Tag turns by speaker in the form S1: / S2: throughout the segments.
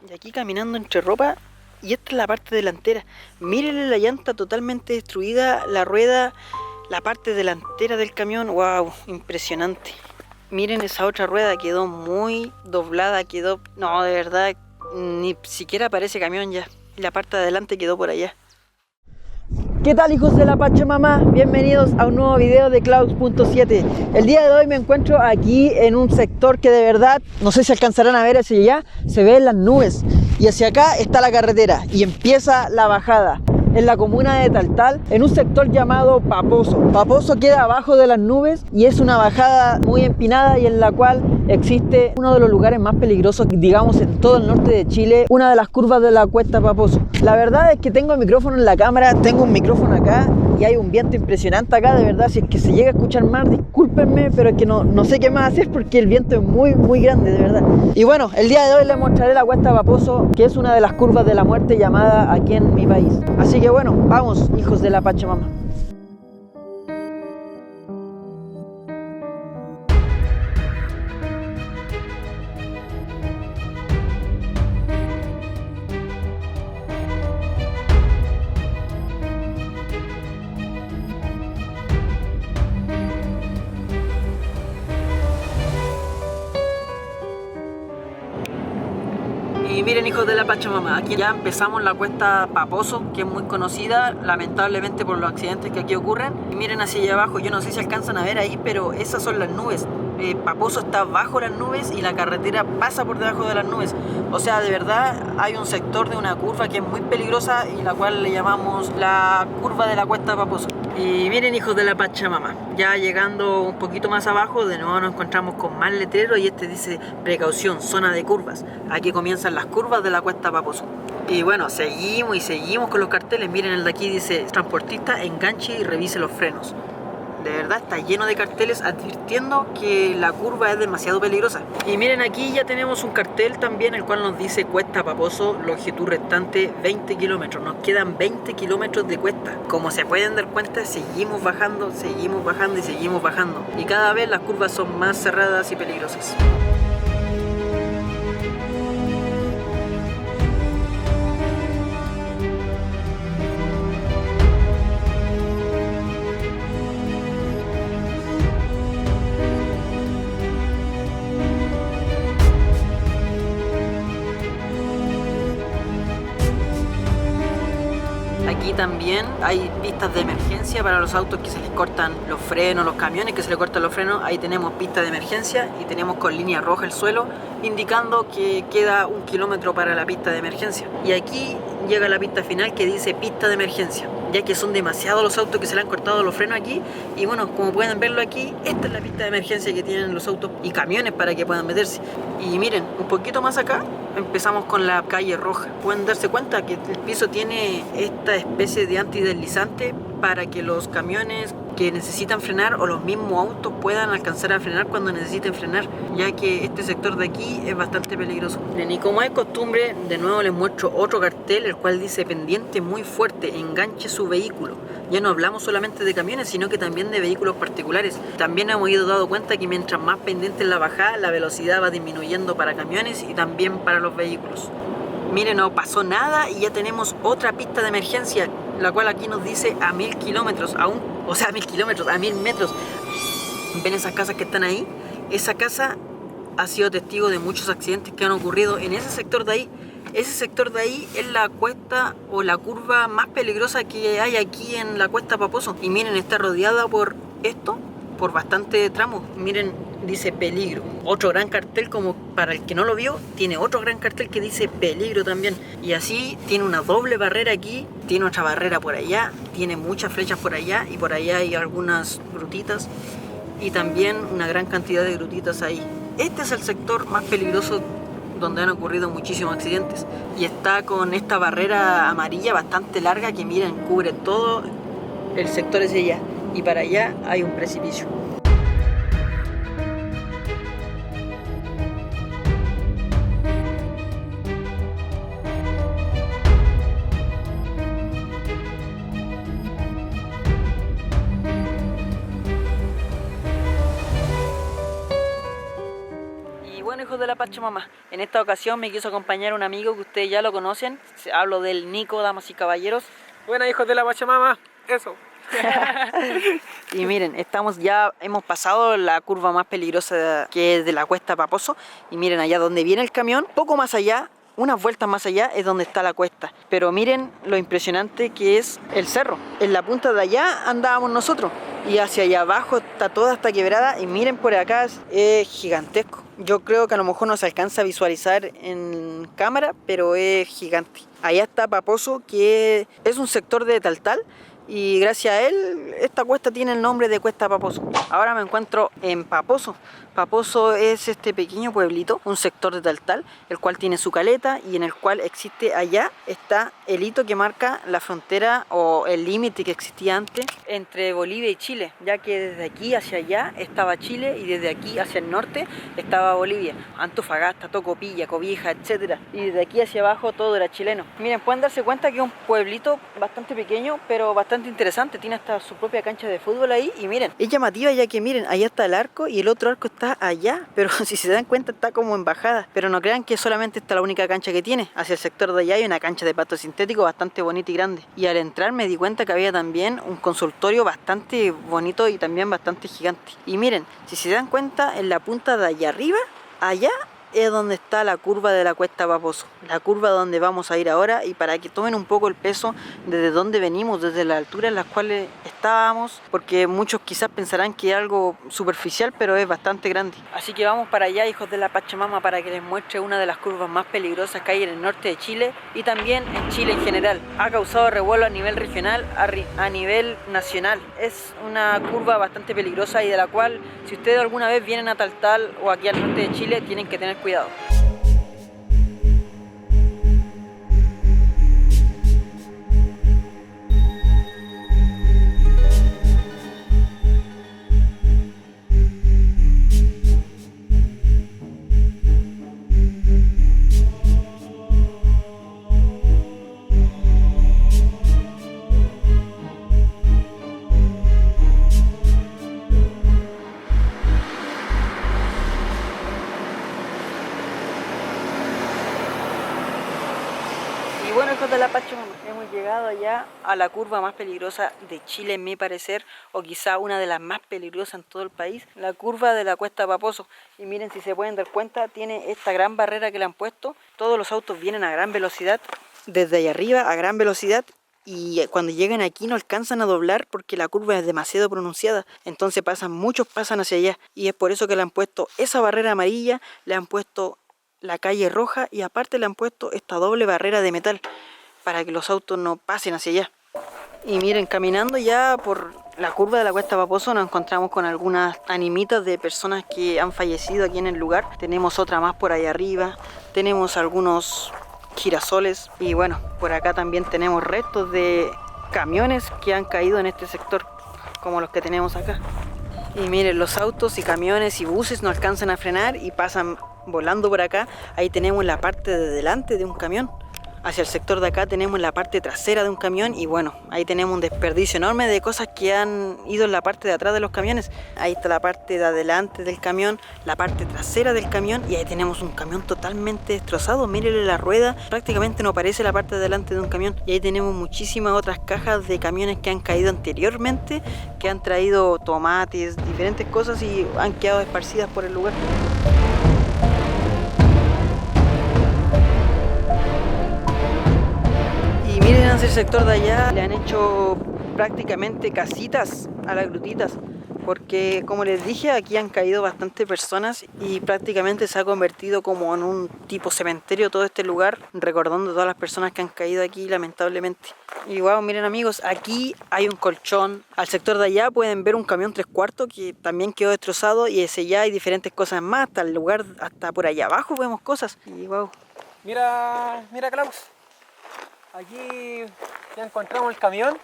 S1: Y aquí caminando entre ropa, y esta es la parte delantera. Mírenle la llanta totalmente destruida, la rueda, la parte delantera del camión. Wow, impresionante. Miren esa otra rueda, quedó muy doblada, quedó... No, de verdad, ni siquiera parece camión ya. Y la parte de adelante quedó por allá. ¿Qué tal, hijos de la Pachamama? Bienvenidos a un nuevo video de Clouds.7. El día de hoy me encuentro aquí en un sector que de verdad, no sé si alcanzarán a ver hacia allá, se ven las nubes. Y hacia acá está la carretera y empieza la bajada. En la comuna de Taltal, en un sector llamado Paposo. Paposo queda abajo de las nubes y es una bajada muy empinada y en la cual existe uno de los lugares más peligrosos, digamos, en todo el norte de Chile, una de las curvas de la cuesta Paposo. La verdad es que tengo el micrófono en la cámara, tengo un micrófono acá y hay un viento impresionante acá, de verdad. Si es que se llega a escuchar mal, discúlpenme, pero es que no sé qué más hacer porque el viento es muy grande, de verdad. Y bueno, el día de hoy les mostraré la cuesta Paposo, que es una de las curvas de la muerte llamada aquí en mi país. Así que bueno, vamos, hijos de la Pachamama. Y miren, hijos de la Pachamama, aquí ya empezamos la cuesta Paposo, que es muy conocida lamentablemente por los accidentes que aquí ocurren. Y miren hacia allá abajo, yo no sé si alcanzan a ver ahí, pero esas son las nubes. Paposo está bajo las nubes y la carretera pasa por debajo de las nubes. O sea, de verdad hay un sector de una curva que es muy peligrosa y la cual le llamamos la curva de la cuesta Paposo. Y miren, hijos de la Pachamama, ya llegando un poquito más abajo, de nuevo nos encontramos con más letreros y este dice precaución, zona de curvas. Aquí comienzan las curvas de la cuesta Paposo. Y bueno, seguimos con los carteles. Miren, el de aquí dice transportista, enganche y revise los frenos. De verdad está lleno de carteles advirtiendo que la curva es demasiado peligrosa. Y miren, aquí ya tenemos un cartel también el cual nos dice cuesta Paposo, longitud restante 20 kilómetros. Nos quedan 20 kilómetros de cuesta. Como se pueden dar cuenta, seguimos bajando y seguimos bajando. Y cada vez las curvas son más cerradas y peligrosas. Aquí también hay pistas de emergencia para los autos que se les cortan los frenos, los camiones que se les cortan los frenos. Ahí tenemos pista de emergencia y tenemos con línea roja el suelo, indicando que queda 1 kilómetro para la pista de emergencia. Y aquí llega la pista final que dice pista de emergencia, ya que son demasiados los autos que se le han cortado los frenos aquí. Y bueno, como pueden verlo aquí, esta es la pista de emergencia que tienen los autos y camiones para que puedan meterse. Y miren, un poquito más acá empezamos con la calle roja. Pueden darse cuenta que el piso tiene esta especie de antideslizante para que los camiones que necesitan frenar o los mismos autos puedan alcanzar a frenar cuando necesiten frenar, ya que este sector de aquí es bastante peligroso. Bien, y como es costumbre, de nuevo les muestro otro cartel el cual dice pendiente muy fuerte, enganche su vehículo. Ya no hablamos solamente de camiones, sino que también de vehículos particulares. También hemos ido dado cuenta que mientras más pendiente es la bajada, la velocidad va disminuyendo para camiones y también para los vehículos. Miren, no pasó nada y ya tenemos otra pista de emergencia, la cual aquí nos dice a 1000 kilómetros, a 1000 metros. ¿Ven esas casas que están ahí? Esa casa ha sido testigo de muchos accidentes que han ocurrido en ese sector de ahí. Ese sector de ahí es la cuesta o la curva más peligrosa que hay aquí en la cuesta Paposo. Y miren, está rodeada por esto, por bastante tramos. Miren, dice peligro. Otro gran cartel, como para el que no lo vio, tiene otro gran cartel que dice peligro también. Y así tiene una doble barrera aquí, tiene otra barrera por allá, tiene muchas flechas por allá y por allá hay algunas grutitas y también una gran cantidad de grutitas ahí. Este es el sector más peligroso donde han ocurrido muchísimos accidentes y está con esta barrera amarilla bastante larga que miren, cubre todo el sector ese allá y para allá hay un precipicio. hijos de la Pachamama. En esta ocasión me quiso acompañar un amigo que ustedes ya lo conocen. Hablo del Nico, damas y caballeros.
S2: Buenas, hijos de la Pachamama, eso.
S1: Y miren, hemos pasado la curva más peligrosa que es de la Cuesta Paposo. Y miren allá donde viene el camión, poco más allá, unas vueltas más allá es donde está la cuesta. Pero miren lo impresionante que es el cerro. En la punta de allá andábamos nosotros. Y hacia allá abajo está toda esta quebrada. Y miren por acá, es gigantesco. Yo creo que a lo mejor no se alcanza a visualizar en cámara, pero es gigante. Allá está Paposo, que es un sector de Taltal. Y gracias a él, esta cuesta tiene el nombre de Cuesta Paposo. Ahora me encuentro en Paposo. Paposo es este pequeño pueblito, un sector de Taltal, el cual tiene su caleta y en el cual existe allá, está el hito que marca la frontera o el límite que existía antes entre Bolivia y Chile, ya que desde aquí hacia allá estaba Chile y desde aquí hacia el norte estaba Bolivia. Antofagasta, Tocopilla, Cobija, etc. Y desde aquí hacia abajo todo era chileno. Miren, pueden darse cuenta que es un pueblito bastante pequeño, pero bastante interesante. Tiene hasta su propia cancha de fútbol ahí y miren, es llamativa ya que miren, allá está el arco y el otro arco está allá, pero si se dan cuenta está como en bajada. Pero no crean que solamente está la única cancha que tiene. Hacia el sector de allá hay una cancha de pasto sintético bastante bonita y grande. Y al entrar me di cuenta que había también un consultorio bastante bonito y también bastante gigante. Y miren, si se dan cuenta, en la punta de allá arriba, allá es donde está la curva de la Cuesta Paposo, la curva donde vamos a ir ahora, y para que tomen un poco el peso desde donde venimos, desde la altura en las cuales estábamos, porque muchos quizás pensarán que es algo superficial, pero es bastante grande. Así que vamos para allá, hijos de la Pachamama, para que les muestre una de las curvas más peligrosas que hay en el norte de Chile y también en Chile en general. Ha causado revuelo a nivel regional, a nivel nacional. Es una curva bastante peligrosa y de la cual, si ustedes alguna vez vienen a Taltal o aquí al norte de Chile, tienen que tener cuidado. Y bueno, hijos de la Pachamama, hemos llegado ya a la curva más peligrosa de Chile, en mi parecer, o quizá una de las más peligrosas en todo el país, la curva de la Cuesta Paposo. Y miren, si se pueden dar cuenta, tiene esta gran barrera que le han puesto. Todos los autos vienen a gran velocidad, desde allá arriba a gran velocidad, y cuando llegan aquí no alcanzan a doblar porque la curva es demasiado pronunciada. Entonces muchos pasan hacia allá, y es por eso que le han puesto esa barrera amarilla, le han puesto la calle roja y aparte le han puesto esta doble barrera de metal para que los autos no pasen hacia allá. Y miren, caminando ya por la curva de la Cuesta Paposo nos encontramos con algunas animitas de personas que han fallecido aquí en el lugar. Tenemos otra más por allá arriba, tenemos algunos girasoles y bueno, por acá también tenemos restos de camiones que han caído en este sector, como los que tenemos acá. Y miren, los autos y camiones y buses no alcanzan a frenar y pasan volando por acá. Ahí tenemos la parte de delante de un camión. Hacia el sector de acá tenemos la parte trasera de un camión y bueno, ahí tenemos un desperdicio enorme de cosas que han ido en la parte de atrás de los camiones. Ahí está la parte de adelante del camión, la parte trasera del camión y ahí tenemos un camión totalmente destrozado. Mírenle la rueda, prácticamente no parece la parte de adelante de un camión. Y ahí tenemos muchísimas otras cajas de camiones que han caído anteriormente, que han traído tomates, diferentes cosas y han quedado esparcidas por el lugar. Miren, hacia el sector de allá le han hecho prácticamente casitas a las grutitas, porque como les dije, aquí han caído bastantes personas y prácticamente se ha convertido como en un tipo cementerio todo este lugar, recordando a todas las personas que han caído aquí lamentablemente. Y wow, miren amigos, aquí hay un colchón. Al sector de allá pueden ver un camión 3/4 que también quedó destrozado y ese allá hay diferentes cosas más, hasta el lugar, hasta por allá abajo vemos cosas. Y wow.
S2: Mira Klaus. Aquí ya encontramos el camión.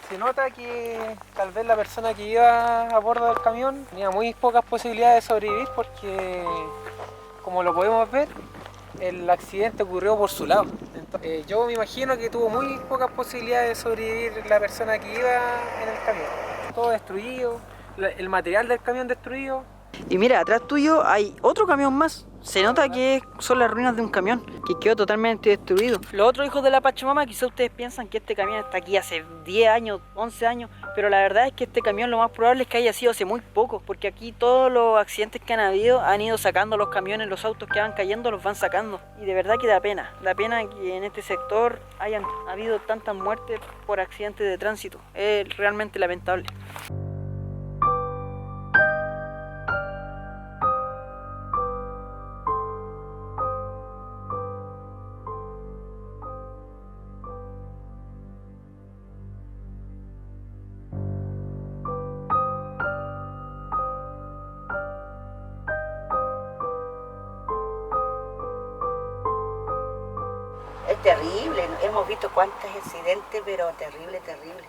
S2: Se nota que tal vez la persona que iba a bordo del camión tenía muy pocas posibilidades de sobrevivir porque, como lo podemos ver, el accidente ocurrió por su lado. Entonces, yo me imagino que tuvo muy pocas posibilidades de sobrevivir la persona que iba en el camión. Todo destruido, el material del camión destruido,
S1: Y mira, atrás tuyo hay otro camión más. Se nota que son las ruinas de un camión que quedó totalmente destruido. Los otros hijos de la Pachamama, quizá ustedes piensan que este camión está aquí hace 10 años, 11 años, pero la verdad es que este camión lo más probable es que haya sido hace muy poco, porque aquí todos los accidentes que han ido sacando los camiones, los autos que van cayendo los van sacando. Y de verdad que da pena que en este sector hayan habido tantas muertes por accidentes de tránsito. Es realmente lamentable.
S3: Es terrible, hemos visto cuántos accidentes, pero terrible, terrible,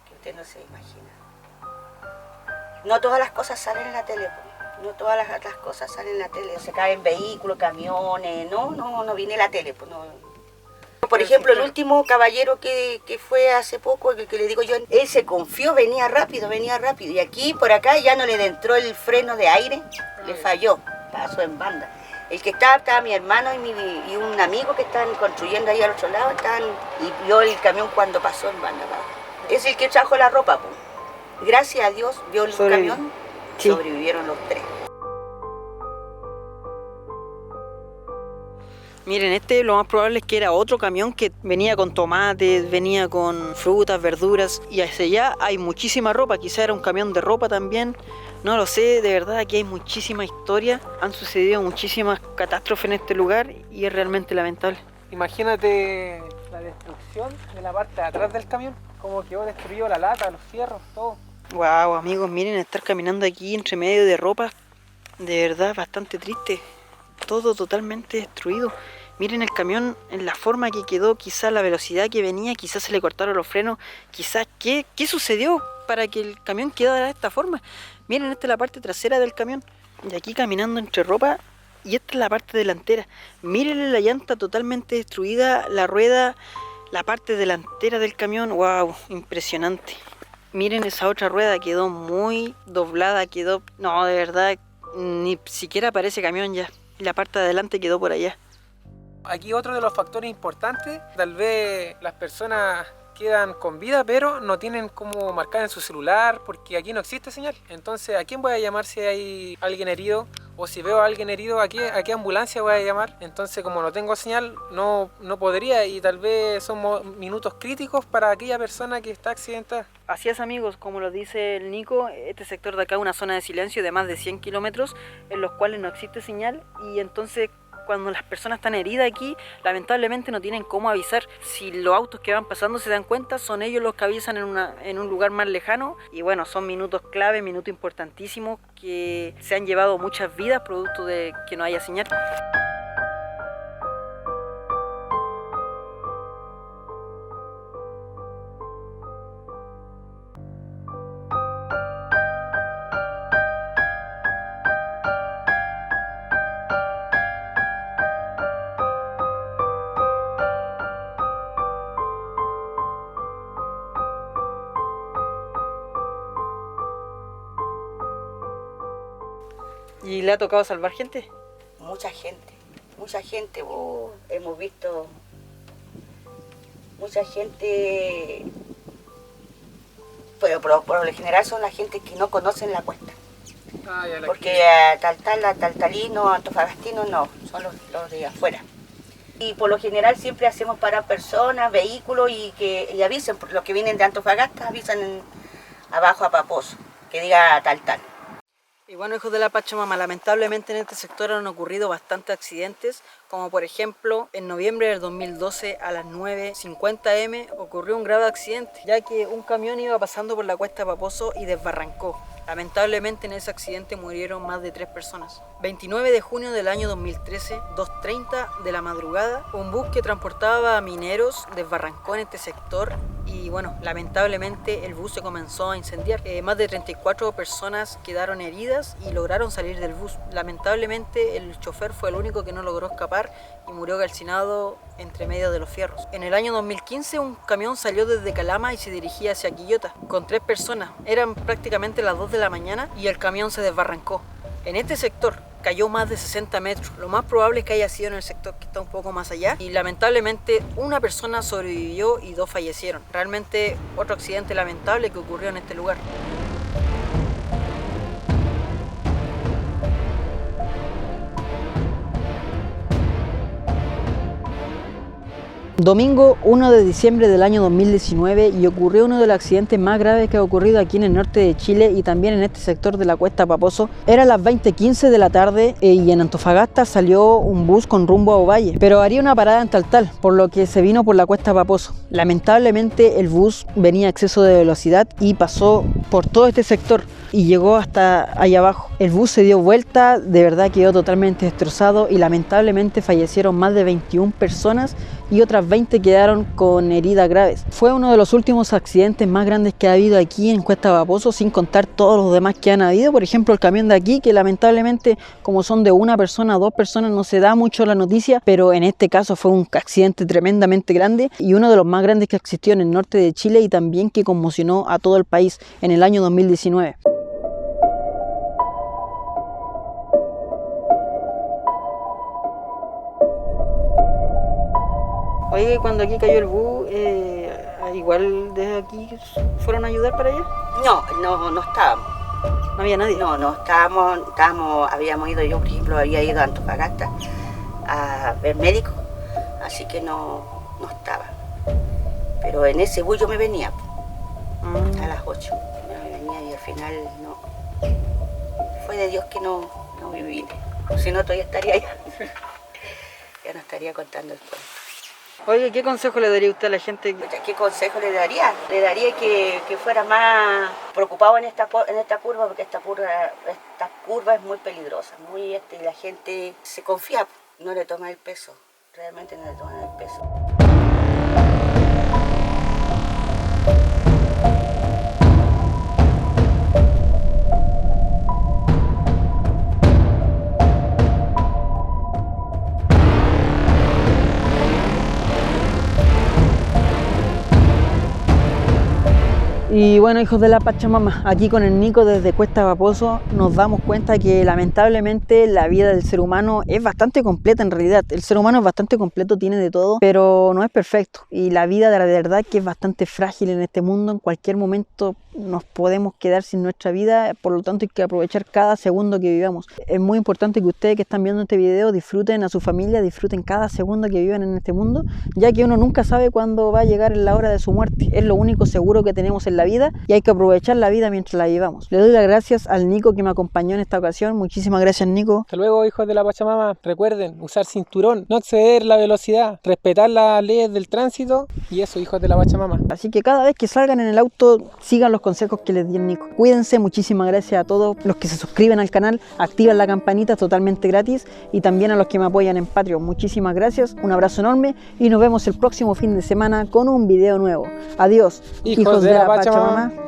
S3: que usted no se imagina. No todas las cosas salen en la tele, no todas las cosas salen en la tele. Se caen vehículos, camiones, no viene la tele. No. Por ejemplo, el último caballero que fue hace poco, el que le digo yo, él se confió, venía rápido, y aquí, por acá, ya no le entró el freno de aire, le falló, pasó en banda. El que estaba mi hermano y un amigo que están construyendo ahí al otro lado, y vio el camión cuando pasó en banda abajo. Es el que trajo la ropa, pues. Gracias a Dios vio el camión, sí. Sobrevivieron los 3.
S1: Miren, lo más probable es que era otro camión que venía con tomates, venía con frutas, verduras, y hacia allá hay muchísima ropa, quizá era un camión de ropa también, no lo sé, de verdad aquí hay muchísima historia, han sucedido muchísimas catástrofes en este lugar y es realmente lamentable.
S2: Imagínate la destrucción de la parte de atrás del camión, como quedó destruido la lata, los fierros, todo.
S1: Wow, amigos, miren, estar caminando aquí entre medio de ropa, de verdad bastante triste, todo totalmente destruido. Miren el camión en la forma que quedó, quizás la velocidad que venía, quizás se le cortaron los frenos, quizás ¿qué sucedió para que el camión quedara de esta forma? Miren, esta es la parte trasera del camión, de aquí caminando entre ropa, y esta es la parte delantera. Miren la llanta totalmente destruida, la rueda, la parte delantera del camión, wow, impresionante. Miren esa otra rueda, quedó muy doblada, no, de verdad, ni siquiera parece camión ya, la parte de adelante quedó por allá.
S2: Aquí otro de los factores importantes, tal vez las personas quedan con vida, pero no tienen cómo marcar en su celular, porque aquí no existe señal. Entonces, ¿a quién voy a llamar si hay alguien herido? O si veo a alguien herido, ¿a qué ambulancia voy a llamar? Entonces, como no tengo señal, no podría, y tal vez son minutos críticos para aquella persona que está accidentada.
S1: Así es, amigos, como lo dice el Nico, este sector de acá es una zona de silencio de más de 100 kilómetros, en los cuales no existe señal, y entonces cuando las personas están heridas aquí, lamentablemente no tienen cómo avisar. Si los autos que van pasando se dan cuenta, son ellos los que avisan en un lugar más lejano. Y bueno, son minutos clave, minutos importantísimos que se han llevado muchas vidas producto de que no haya señal. ¿Y le ha tocado salvar gente?
S3: Mucha gente. Hemos visto mucha gente, pero por lo general son la gente que no conocen la cuesta. Porque Taltalino, Antofagastino no, son los de afuera. Y por lo general siempre hacemos parar personas, vehículos y avisen, porque los que vienen de Antofagasta avisan abajo a Paposo, que diga tal.
S1: Y bueno, hijos de la Pachamama, lamentablemente en este sector han ocurrido bastantes accidentes, como por ejemplo en noviembre del 2012 a las 9:50 am ocurrió un grave accidente, ya que un camión iba pasando por la cuesta Paposo y desbarrancó. Lamentablemente en ese accidente murieron más de 3 personas. 29 de junio del año 2013, 2:30 de la madrugada, un bus que transportaba a mineros desbarrancó en este sector y bueno, lamentablemente el bus se comenzó a incendiar. Más de 34 personas quedaron heridas y lograron salir del bus. Lamentablemente el chofer fue el único que no logró escapar y murió calcinado entre medio de los fierros. En el año 2015 un camión salió desde Calama y se dirigía hacia Quillota con 3 personas. Eran prácticamente las 2 de la mañana y el camión se desbarrancó. En este sector cayó más de 60 metros. Lo más probable es que haya sido en el sector que está un poco más allá. Y lamentablemente una persona sobrevivió y 2 fallecieron. Realmente otro accidente lamentable que ocurrió en este lugar. Domingo 1 de diciembre del año 2019 y ocurrió uno de los accidentes más graves que ha ocurrido aquí en el norte de Chile y también en este sector de la Cuesta Paposo. Era las 20:15 de la tarde y en Antofagasta salió un bus con rumbo a Ovalle, pero haría una parada en Taltal, por lo que se vino por la Cuesta Paposo. Lamentablemente el bus venía a exceso de velocidad y pasó por todo este sector y llegó hasta allá abajo. El bus se dio vuelta, de verdad quedó totalmente destrozado y lamentablemente fallecieron más de 21 personas y otras 20 quedaron con heridas graves. Fue uno de los últimos accidentes más grandes que ha habido aquí en Cuesta Paposo, sin contar todos los demás que han habido. Por ejemplo, el camión de aquí, que lamentablemente como son de una persona, 2 personas, no se da mucho la noticia, pero en este caso fue un accidente tremendamente grande y uno de los más grandes que existió en el norte de Chile y también que conmocionó a todo el país en el año 2019. Oye, cuando aquí cayó el bus, igual desde aquí fueron a ayudar para allá.
S3: No estábamos.
S1: No había nadie.
S3: No estábamos, habíamos ido, yo por ejemplo había ido a Antofagasta a ver médico, así que no estaba. Pero en ese bus yo me venía a las 8, me venía y al final no. Fue de Dios que no me vine, si no todavía estaría allá. Ya no estaría contando el cuento.
S1: Oye, ¿qué consejo le daría usted a la gente?
S3: ¿Qué consejo le daría? Le daría que fuera más preocupado en esta curva, porque esta curva es muy peligrosa, y la gente se confía, no le toma el peso, realmente no le toman el peso.
S1: Y bueno, hijos de la Pachamama, aquí con el Nico desde Cuesta Paposo nos damos cuenta que lamentablemente la vida del ser humano es bastante completa en realidad. El ser humano es bastante completo, tiene de todo, pero no es perfecto. Y la vida de verdad que es bastante frágil en este mundo. En cualquier momento nos podemos quedar sin nuestra vida, por lo tanto hay que aprovechar cada segundo que vivamos. Es muy importante que ustedes que están viendo este video disfruten a su familia, disfruten cada segundo que viven en este mundo, ya que uno nunca sabe cuándo va a llegar la hora de su muerte. Es lo único seguro que tenemos en la vida y hay que aprovechar la vida mientras la vivamos. Le doy las gracias al Nico que me acompañó en esta ocasión. Muchísimas gracias, Nico.
S2: Hasta luego, hijos de la Pachamama. Recuerden usar cinturón, no exceder la velocidad, respetar las leyes del tránsito y eso, hijos de la Pachamama.
S1: Así que cada vez que salgan en el auto sigan los consejos que les di el Nico. Cuídense, muchísimas gracias a todos los que se suscriben al canal, activan la campanita, totalmente gratis, y también a los que me apoyan en Patreon. Muchísimas gracias, un abrazo enorme y nos vemos el próximo fin de semana con un video nuevo. Adiós,
S2: hijos de la Pachamama.